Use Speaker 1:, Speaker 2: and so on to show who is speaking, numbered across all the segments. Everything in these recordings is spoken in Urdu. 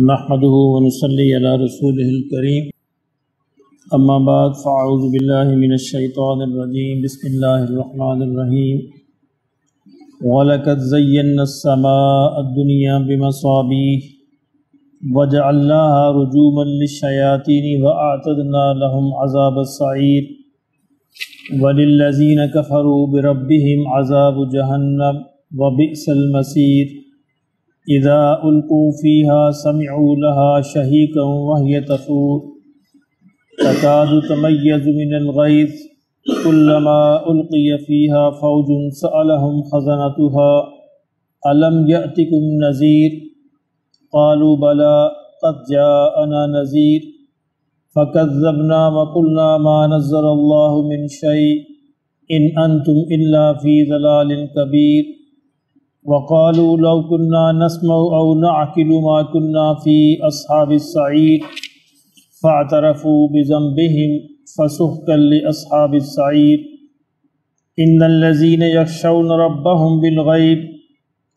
Speaker 1: نحمده ونصلي على رسوله الكريم اما بعد فاعوذ بالله من الشيطان الرجيم بسم الله الرحمن الرحيم ولقد زينا السماء الدنيا بمصابيح وجعلناها رجوما للشياطين واعتدنا لهم عذاب السعير وللذين كفروا بربهم عذاب جهنم وبئس المصير اذا القوا فيها سمعوا لها شهيقا وهي تفور تكاد تميز من الغيظ كلما القي فيها فوج سألهم خزنتها الم يأتكم نذير قالوا بلى قد جاءنا نذير فكذبنا وقلنا ما نزل الله من شيء ان انتم الا في ضلال كبير وقالوا لو كنا نسمع او نعقل ما كنا في اصحاب السعير فاعترفوا بذنبهم فسحقا لاصحاب السعير ان الذين يخشون ربهم بالغيب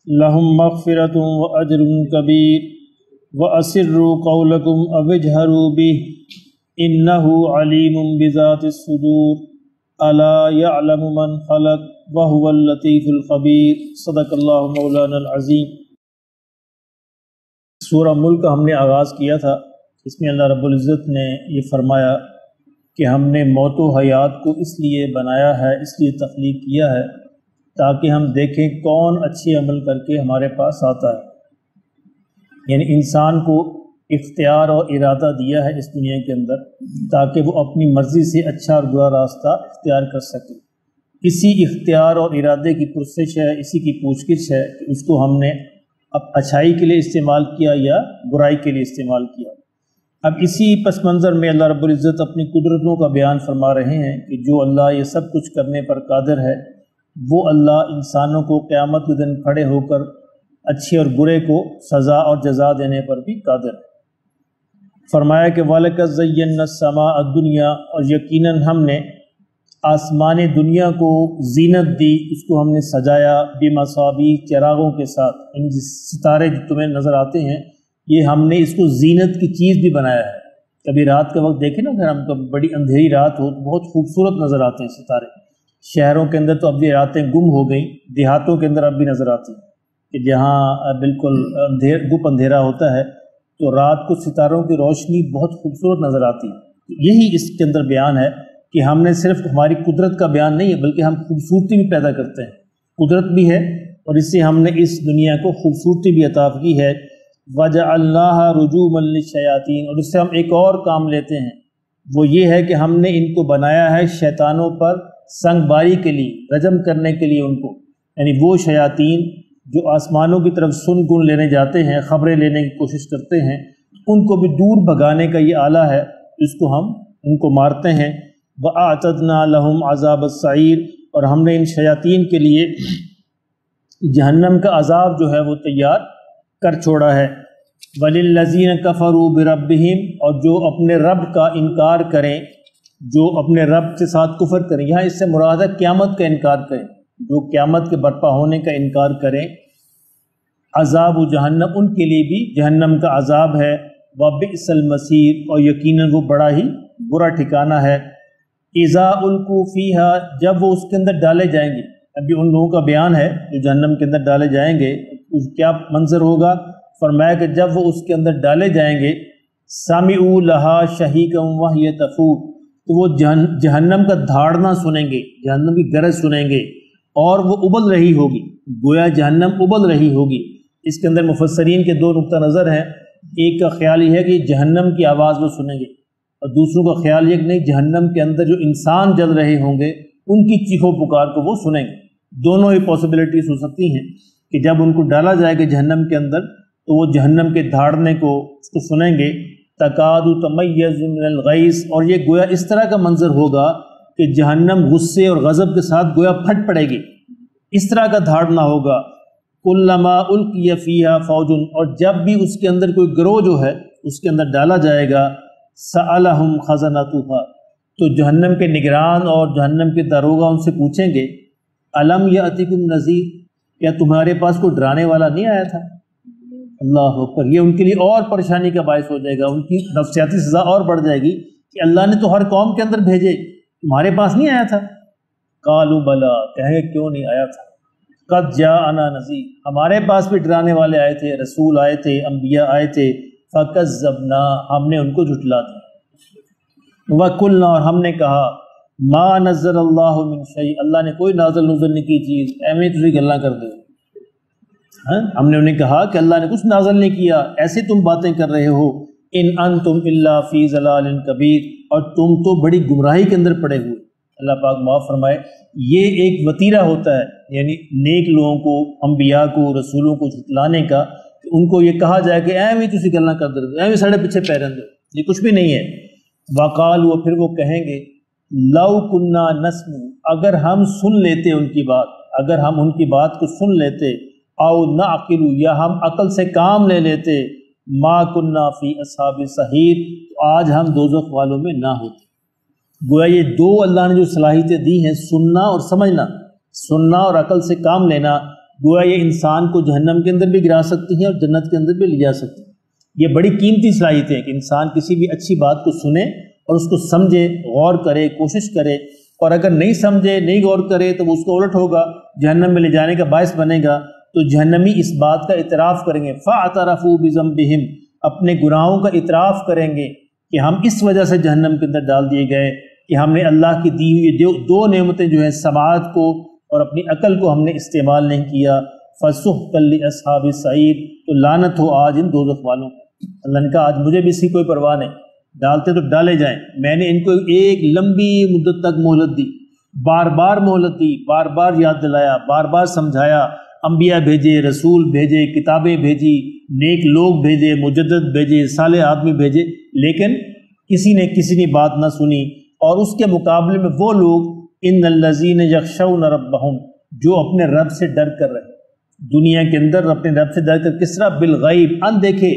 Speaker 1: لهم مغفرة واجر كبير واسروا قولكم او اجهروا به انه عليم بذات الصدور الا يعلم من خلق وهو اللطیف الخبیر صدق اللہ مولانا العظیم۔ سورہ ملک کا ہم نے آغاز کیا تھا، اس میں اللہ رب العزت نے یہ فرمایا کہ ہم نے موت و حیات کو اس لیے بنایا ہے، اس لیے تخلیق کیا ہے تاکہ ہم دیکھیں کون اچھے عمل کر کے ہمارے پاس آتا ہے۔ یعنی انسان کو اختیار اور ارادہ دیا ہے اس دنیا کے اندر تاکہ وہ اپنی مرضی سے اچھا اور برا راستہ اختیار کر سکے۔ اسی اختیار اور ارادے کی پرسش ہے، اسی کی پوچھ گچھ ہے کہ اس کو ہم نے اب اچھائی کے لیے استعمال کیا یا برائی کے لیے استعمال کیا۔ اب اسی پس منظر میں اللہ رب العزت اپنی قدرتوں کا بیان فرما رہے ہیں کہ جو اللہ یہ سب کچھ کرنے پر قادر ہے، وہ اللہ انسانوں کو قیامت کے دن کھڑے ہو کر اچھے اور برے کو سزا اور جزا دینے پر بھی قادر ہے۔ فرمایا کہ وَلَقَدْ زَيَّنَّا السَّمَاءَ الدُّنْيَا، اور یقیناً ہم نے آسمان دنیا کو زینت دی، اس کو ہم نے سجایا بمصابیح، چراغوں کے ساتھ، یعنی ستارے جو تمہیں نظر آتے ہیں یہ ہم نے اس کو زینت کی چیز بھی بنایا ہے۔ کبھی رات کا وقت دیکھیں نا، اگر ہم کبھی بڑی اندھیری رات ہو تو بہت خوبصورت نظر آتے ہیں ستارے۔ شہروں کے اندر تو اب یہ راتیں گم ہو گئیں، دیہاتوں کے اندر اب بھی نظر آتی ہیں کہ جہاں بالکل گپ اندھیرا ہوتا ہے تو رات کو ستاروں کی روشنی بہت خوبصورت نظر آتی ہے۔ یہی اس کے اندر بیان ہے کہ ہم نے صرف ہماری قدرت کا بیان نہیں ہے بلکہ ہم خوبصورتی بھی پیدا کرتے ہیں، قدرت بھی ہے اور اس سے ہم نے اس دنیا کو خوبصورتی بھی عطا کی ہے۔ وَجَعَلْنَاهَا رُجُومًا لِلشَّيَاطِينِ، اور اس سے ہم ایک اور کام لیتے ہیں، وہ یہ ہے کہ ہم نے ان کو بنایا ہے شیطانوں پر سنگ باری کے لیے، رجم کرنے کے لیے ان کو، یعنی وہ شیاطین جو آسمانوں کی طرف سن گن لینے جاتے ہیں، خبریں لینے کی کوشش کرتے ہیں، ان کو بھی دور بھگانے کا یہ آلہ ہے، اس کو ہم ان کو مارتے ہیں۔ وَأَعْتَدْنَا لَهُمْ عَذَابَ السَّعِيرِ، اور ہم نے ان شیاطین کے لیے جہنم کا عذاب جو ہے وہ تیار کر چھوڑا ہے۔ وَلِلَّذِينَ كَفَرُوا بِرَبِّهِمْ، اور جو اپنے رب کا انکار کریں، جو اپنے رب کے ساتھ کفر کریں، یہاں اس سے مراد ہے قیامت کا انکار کریں، جو قیامت کے برپا ہونے کا انکار کریں، عذاب جہنم، ان کے لیے بھی جہنم کا عذاب ہے۔ وَبِئْسَ الْمَصِيرُ، اور یقیناً وہ بڑا ہی برا ٹھکانہ ہے۔ اذا القوا فیہا، جب وہ اس کے اندر ڈالے جائیں گے، ابھی ان لوگوں کا بیان ہے جو جہنم کے اندر ڈالے جائیں گے، اس کیا منظر ہوگا؟ فرمایا کہ جب وہ اس کے اندر ڈالے جائیں گے، سمعوا لها شہیقا وہی تفور، تو وہ جہنم کا دھاڑنا سنیں گے، جہنم کی گرج سنیں گے، اور وہ ابل رہی ہوگی، گویا جہنم ابل رہی ہوگی۔ اس کے اندر مفسرین کے دو نقطہ نظر ہیں، ایک کا خیال یہ ہے کہ جہنم کی آواز وہ سنیں گے، اور دوسروں کا خیال یہ کہ نہیں، جہنم کے اندر جو انسان جل رہے ہوں گے ان کی چیخو پکار کو وہ سنیں گے۔ دونوں ہی پاسبلٹیز ہو سکتی ہیں کہ جب ان کو ڈالا جائے گا جہنم کے اندر تو وہ جہنم کے دھاڑنے کو اس کو سنیں گے۔ تکاد تمیز من الغیظ، اور یہ گویا اس طرح کا منظر ہوگا کہ جہنم غصے اور غضب کے ساتھ گویا پھٹ پڑے گی، اس طرح کا دھاڑنا ہوگا۔ کلما القی فیہا فوج، اور جب بھی اس کے اندر کوئی گروہ جو ہے اس کے اندر ڈالا جائے گا، سألہم خزنتها، تو جہنم کے نگران اور جہنم کے داروغہ ان سے پوچھیں گے، الم یأتکم نذیر، کیا تمہارے پاس کوئی ڈرانے والا نہیں آیا تھا؟ اللہ اکبر، یہ ان کے لیے اور پریشانی کا باعث ہو جائے گا، ان کی نفسیاتی سزا اور بڑھ جائے گی کہ اللہ نے تو ہر قوم کے اندر بھیجے، تمہارے پاس نہیں آیا تھا؟ قالوا بلا، کہیں گے کیوں نہیں آیا تھا؟ قد جاءنا نذیر، ہمارے پاس بھی ڈرانے والے آئے تھے، رسول آئے تھے، انبیاء آئے تھے، فکذبنا، ہم نے ان کو جھٹلا دیا، وقلنا، اور ہم نے کہا ما نزل اللہ من شیء، اللہ نے کوئی نازل نہیں کی چیز، ایویں تسی گلاں کر دے، ہم نے انہیں کہا کہ اللہ نے کچھ نازل نہیں کیا، ایسے تم باتیں کر رہے ہو، ان انتم الا فی ضلال کبیر، اور تم تو بڑی گمراہی کے اندر پڑے ہوئے۔ اللہ پاک معاف فرمائے، یہ ایک وتیرہ ہوتا ہے، یعنی نیک لوگوں کو، انبیاء کو، رسولوں کو جھٹلانے کا، کہ ان کو یہ کہا جائے کہ ایویں تسی گلاں کر دے، ایویں ساڑھے پیچھے پے رہندے، یہ کچھ بھی نہیں ہے۔ وقالوا، پھر وہ کہیں گے لو کنا نسمع، اگر ہم سن لیتے ان کی بات، اگر ہم ان کی بات کو سن لیتے، او نعقل، یا ہم عقل سے کام لے لیتے، ما کنا فی اصحاب السعیر، تو آج ہم دوزخ والوں میں نہ ہوتے۔ گویا یہ دو اللہ نے جو صلاحیتیں دی ہیں، سننا اور سمجھنا، سننا اور عقل سے کام لینا، گویا یہ انسان کو جہنم کے اندر بھی گرا سکتی ہیں اور جنت کے اندر بھی لے جا سکتی ہیں۔ یہ بڑی قیمتی صلاحیتیں ہیں کہ انسان کسی بھی اچھی بات کو سنے اور اس کو سمجھے، غور کرے، کوشش کرے، اور اگر نہیں سمجھے، نہیں غور کرے تو وہ اس کو الٹ ہوگا، جہنم میں لے جانے کا باعث بنے گا۔ تو جہنمی اس بات کا اعتراف کریں گے، فاعترفوا بذنبہم، اپنے گناہوں کا اعتراف کریں گے کہ ہم اس وجہ سے جہنم کے اندر ڈال دیے گئے کہ ہم نے اللہ کی دی ہوئی دو نعمتیں جو ہیں، سماعت کو اور اپنی عقل کو ہم نے استعمال نہیں کیا۔ فسحقا لاصحاب السعیر، تو لعنت ہو آج ان دوزخ والوں کو۔ اللہ نے کہا آج مجھے بھی اس کی کوئی پرواہ نہیں، ڈالتے تو ڈالے جائیں، میں نے ان کو ایک لمبی مدت تک مہلت دی، بار بار مہلت دی، بار بار یاد دلایا، بار بار سمجھایا، انبیاء بھیجے، رسول بھیجے، کتابیں بھیجی، نیک لوگ بھیجے، مجدد بھیجے، صالح آدمی بھیجے، لیکن کسی نے بات نہ سنی۔ اور اس کے مقابلے میں وہ لوگ، ان الذین یخشون ربہم، جو اپنے رب سے ڈر کر رہے، دنیا کے اندر اپنے رب سے ڈر کر، کس طرح؟ بالغیب، ان دیکھے،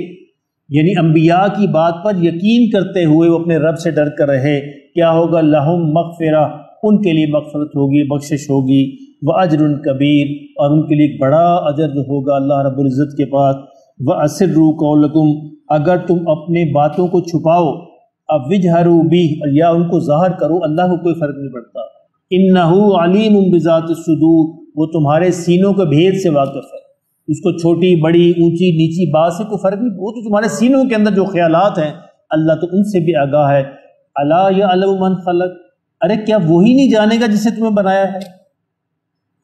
Speaker 1: یعنی انبیاء کی بات پر یقین کرتے ہوئے وہ اپنے رب سے ڈر کر رہے، کیا ہوگا؟ لہم مغفرہ، ان کے لیے مغفرت ہوگی، بخشش ہوگی، وَأَجْرٌ کبیر، اور ان کے لیے ایک بڑا اجر ہوگا اللہ رب العزت کے پاس۔ وَأَسِرُّوا قَوْلَكُمْ، اگر تم اپنی باتوں کو چھپاؤ، اب وجہروا بِہ، یا ان کو ظاہر کرو، اللہ کو کوئی فرق نہیں پڑتا۔ اِنَّهُ عَلِيمٌ بِذَاتِ الصُّدُورِ، وہ تمہارے سینوں کے بھید سے واقف ہے، اس کو چھوٹی بڑی اونچی نیچی بات سے کوئی فرق نہیں، وہ تو تمہارے سینوں کے اندر جو خیالات ہیں اللہ تو ان سے بھی آگاہ ہے۔ الا یعلم من خلق، ارے کیا وہی نہیں جانے گا جسے تمہیں بنایا ہے؟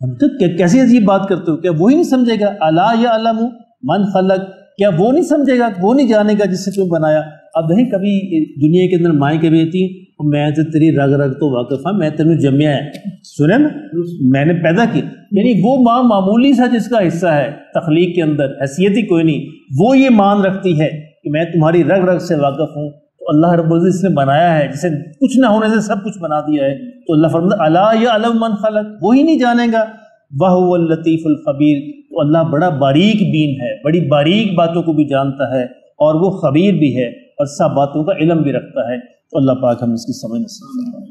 Speaker 1: ہم تو کیسی عجیب بات کرتے ہو، کیا وہی نہیں سمجھے گا؟ الا یعلم من خلق، کیا وہ نہیں سمجھے گا، وہ نہیں جانے گا جس سے تمہیں بنایا؟ اب نہیں کبھی دنیا کے اندر مائیں کبھی آتی ہیں، میں تو تیری رگ رگ تو واقف ہوں، میں تینوں جمیا ہے، سنے نا، میں نے پیدا کی، یعنی وہ ماں معمولی سا جس کا حصہ ہے تخلیق کے اندر، حیثیت ہی کوئی نہیں، وہ یہ مان رکھتی ہے کہ میں تمہاری رگ رگ سے واقف ہوں۔ تو اللہ رب العزت نے بنایا ہے، جسے کچھ نہ ہونے سے سب کچھ بنا دیا ہے، تو اللہ فرماتا الا یعلم من خلق، وہی نہیں جانے گا، وَهُوَ اللطیف الخبیر، تو اللہ بڑا باریک بین ہے، بڑی باریک باتوں کو بھی جانتا ہے، اور وہ خبیر بھی ہے، اور سب باتوں کا علم بھی رکھتا ہے۔ تو اللہ پاک ہم اس کی سمجھ نصیب فرمائے۔